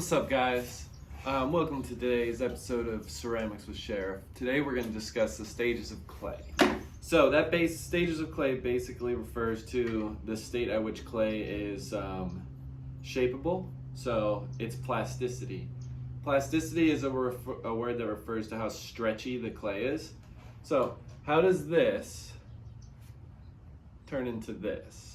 What's up, guys? Welcome to today's episode of Ceramics with Sheriff. Today we're going to discuss the stages of clay. So that stages of clay basically refers to the state at which clay is shapeable. So it's plasticity. Plasticity is a word that refers to how stretchy the clay is. So how does this turn into this?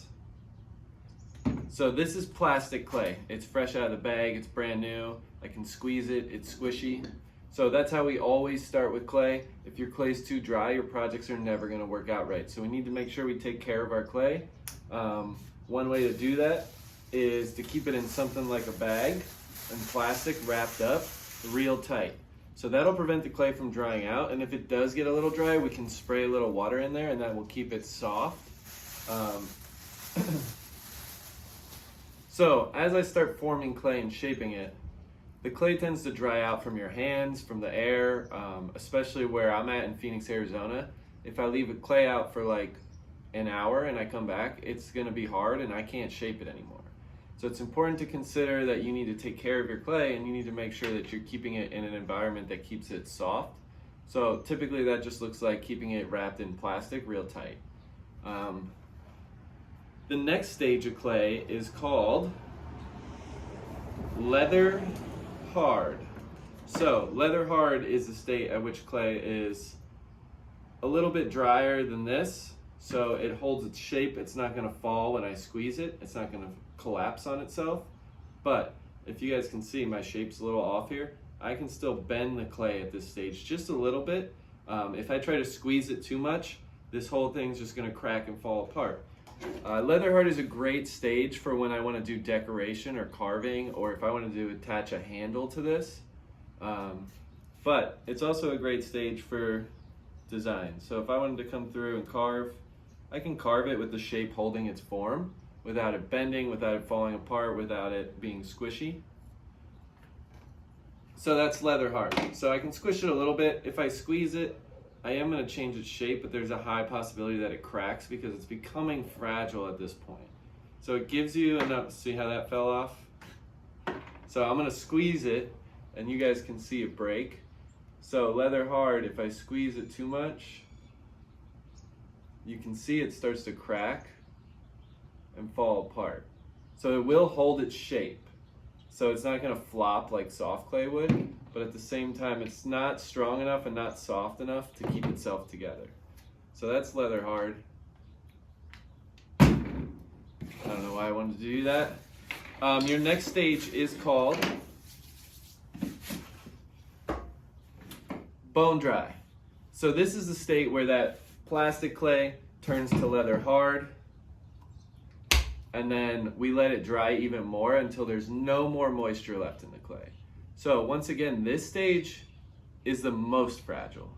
So this is plastic clay. It's fresh out of the bag, it's brand new. I can squeeze it, it's squishy. So that's how we always start with clay. If your clay's too dry, your projects are never gonna work out right. So we need to make sure we take care of our clay. One way to do that is to keep it in something like a bag and plastic wrapped up real tight. So that'll prevent the clay from drying out. And if it does get a little dry, we can spray a little water in there and that will keep it soft. So as I start forming clay and shaping it, the clay tends to dry out from your hands, from the air, especially where I'm at in Phoenix, Arizona. If I leave a clay out for like an hour and I come back, it's gonna be hard and I can't shape it anymore. So it's important to consider that you need to take care of your clay and you need to make sure that you're keeping it in an environment that keeps it soft. So typically that just looks like keeping it wrapped in plastic real tight. The next stage of clay is called leather hard. So leather hard is the state at which clay is a little bit drier than this. So it holds its shape. It's not gonna fall when I squeeze it. It's not gonna collapse on itself. But if you guys can see, my shape's a little off here. I can still bend the clay at this stage just a little bit. If I try to squeeze it too much, this whole thing's just gonna crack and fall apart. Leather hard is a great stage for when I want to do decoration or carving, or if I want to attach a handle to this. But it's also a great stage for design. So if I wanted to come through and carve, I can carve it with the shape holding its form without it bending, without it falling apart, without it being squishy. So that's leather hard. So I can squish it a little bit. If I squeeze it, I am going to change its shape, but there's a high possibility that it cracks because it's becoming fragile at this point. So it gives you enough, see how that fell off? So I'm going to squeeze it and you guys can see it break. So leather hard, if I squeeze it too much, you can see it starts to crack and fall apart. So it will hold its shape. So it's not going to flop like soft clay would, but at the same time, it's not strong enough and not soft enough to keep itself together. So that's leather hard. I don't know why I wanted to do that. Your next stage is called bone dry. So this is the state where that plastic clay turns to leather hard, and then we let it dry even more until there's no more moisture left in the clay. So once again, this stage is the most fragile.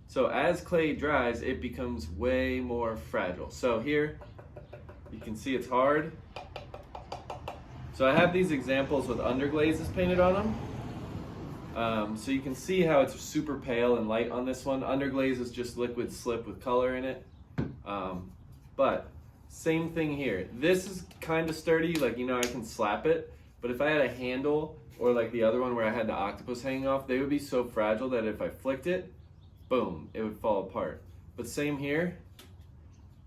So as clay dries, it becomes way more fragile. So here, you can see it's hard. So I have these examples with underglazes painted on them. So you can see how it's super pale and light on this one. Underglaze is just liquid slip with color in it. But same thing here. This is kind of sturdy, like, you know, I can slap it. But if I had a handle, or like the other one where I had the octopus hanging off, they would be so fragile that if I flicked it, boom, it would fall apart. But same here,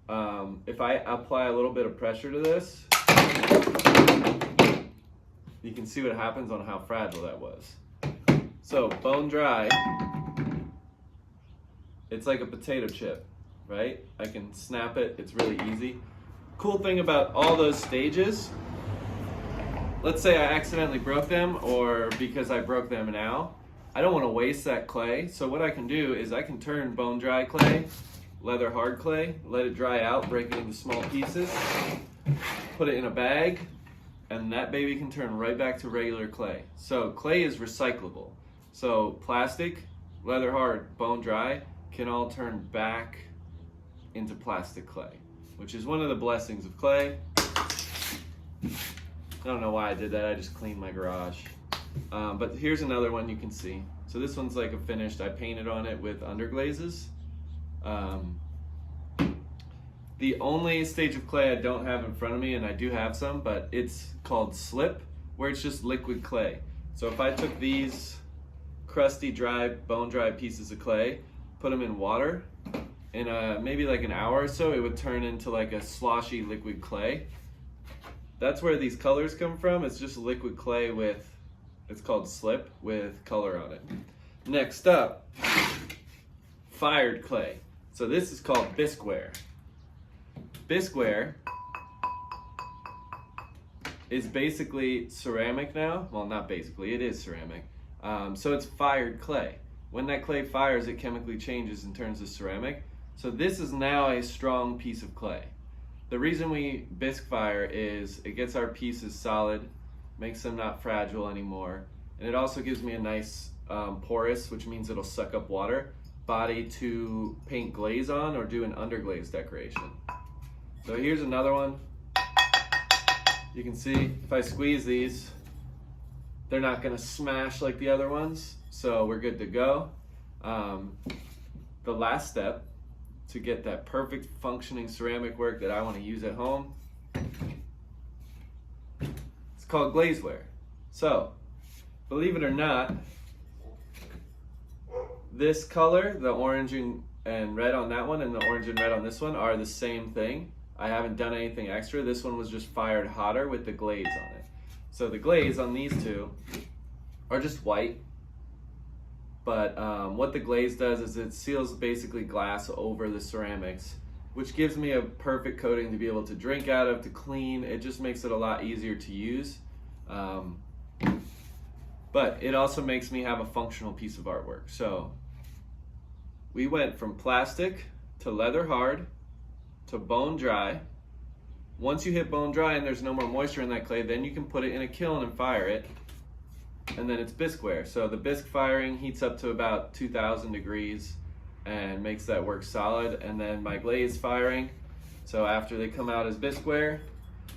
if I apply a little bit of pressure to this, you can see what happens on how fragile that was. So bone dry, it's like a potato chip, right? I can snap it, it's really easy. Cool thing about all those stages, let's say I accidentally broke them, or because I broke them now, I don't want to waste that clay. So what I can do is I can turn bone dry clay, leather hard clay, let it dry out, break it into small pieces, put it in a bag, and that baby can turn right back to regular clay. So clay is recyclable. So plastic, leather hard, bone dry can all turn back into plastic clay, which is one of the blessings of clay. I don't know why I did that, I just cleaned my garage. But here's another one you can see. So this one's like a finished, I painted on it with underglazes. The only stage of clay I don't have in front of me, and I do have some, but it's called slip. where it's just liquid clay. So if I took these crusty, dry, bone-dry pieces of clay, put them in water, in maybe like an hour or so, it would turn into like a sloshy liquid clay. That's where these colors come from. It's just liquid clay with, it's called slip, with color on it. Next up, fired clay. So this is called bisqueware. Bisqueware is basically ceramic now. Well, not basically, it is ceramic. So it's fired clay. When that clay fires, it chemically changes and turns to ceramic. So this is now a strong piece of clay. The reason we bisque fire is it gets our pieces solid, makes them not fragile anymore, and it also gives me a nice porous, which means it'll suck up water, body to paint glaze on or do an underglaze decoration. So here's another one. You can see if I squeeze these, they're not gonna smash like the other ones, so we're good to go. The last step to get that perfect functioning ceramic work that I want to use at home, it's called glazeware. So, believe it or not, this color, the orange and red on that one and the orange and red on this one are the same thing. I haven't done anything extra. This one was just fired hotter with the glaze on it. So the glaze on these two are just white, but what the glaze does is it seals basically glass over the ceramics, which gives me a perfect coating to be able to drink out of, to clean. It just makes it a lot easier to use. But it also makes me have a functional piece of artwork. So we went from plastic to leather hard to bone dry. Once you hit bone dry and there's no more moisture in that clay, then you can put it in a kiln and fire it. And then it's bisqueware. So the bisque firing heats up to about 2,000 degrees and makes that work solid. And then my glaze firing, so after they come out as bisqueware,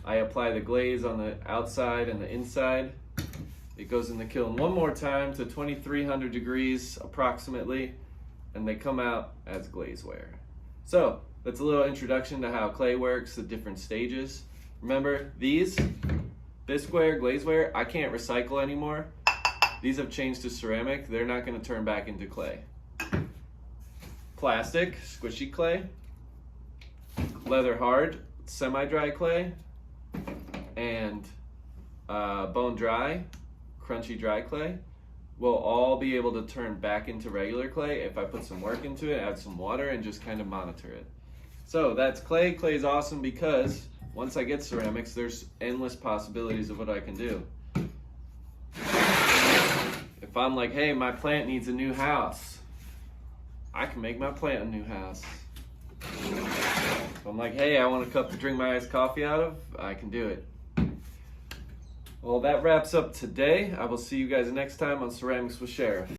I apply the glaze on the outside and the inside. It goes in the kiln one more time to 2,300 degrees approximately, and they come out as glazeware. So that's a little introduction to how clay works, the different stages. Remember, these, bisqueware, glazeware, I can't recycle anymore. These have changed to ceramic. They're not going to turn back into clay. Plastic, squishy clay. Leather hard, semi-dry clay. And bone dry, crunchy dry clay will all be able to turn back into regular clay if I put some work into it, add some water, and just kind of monitor it. So that's clay. Clay is awesome because once I get ceramics, there's endless possibilities of what I can do. If I'm like, hey, my plant needs a new house, I can make my plant a new house. If I'm like, hey, I want a cup to drink my iced coffee out of, I can do it. Well, that wraps up today. I will see you guys next time on Ceramics with Sheriff.